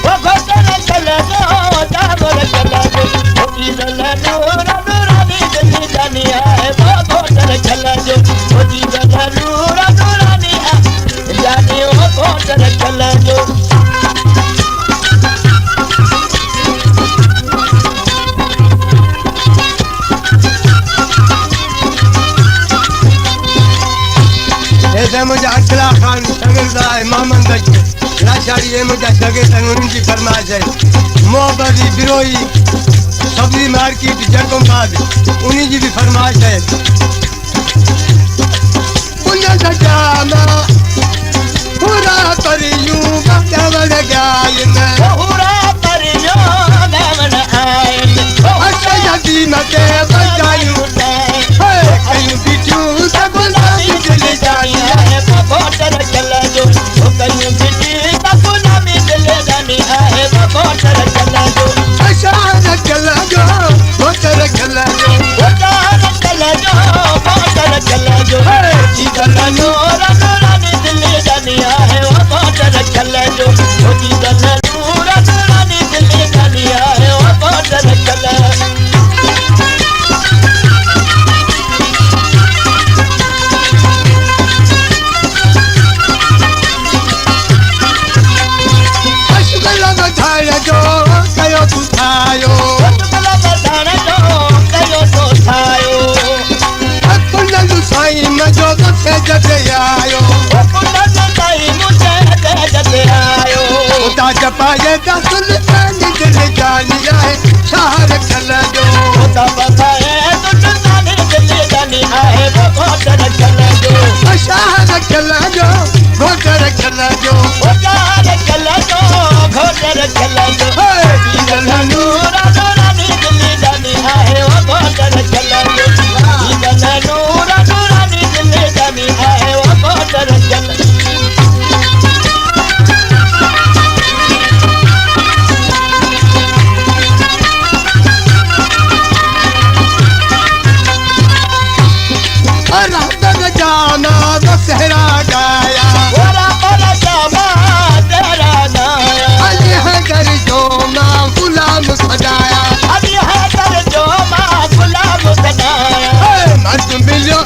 वो घोटर चला जो दामर चला जो जी दला नूरा नूरानी दिल्ली जानी है वो घोटर चला जो जी दला नूरा नूरानी जानी वो घोटर चला जो ऐसे मुझे अखला खान सगरदा इमाम अंदर लाशारी ये मुझे जगह तन उनकी फरमाइश है मोहब्बती बिरोई सब्जी मार्केट जगों बाद उन्हीं की भी फरमाइश है पुण्य सजाना पूरा परियूं गावन गायन पूरा परियूं गावन आयन अच्छा जदी मते बजायूं कहीं बिचूं सगुलामी चले जानी है वो घोटर चला जो कहीं बिची सगुलामी चले जानी है वो घोटर चला जो अशार चला जो घोटर चला जो घोटर चला जो घोटर चला जो जी दला नूरा नूरानी दिल्ली जानी है वो घोटर चला जो जी दला नूरा नूरानी दिल्ली जानी है वो घोटर चला जो कयो तू थायो गला बधाण जो कयो तो थायो कुंडल साईं मजो से जते आयो कुंडल साईं मुझे जते आयो उता जपाए दसुल पानी दिल जानी है शहर चला जो उता बधाए तुझ सानी दिल जानी है वो घोटर चला जो शहर चला जो घोटर चला जो घोटर चला जो घोटर चला जो जी दला नूरा नूरानी दिल्ली जानी है वो घोटर चला जो जी दला नूरा नूरानी दिल्ली जानी है वो घोटर चला जाना दशहरा गाया अली हैदर जो मां गुलाम सजाया मर्द मिलियो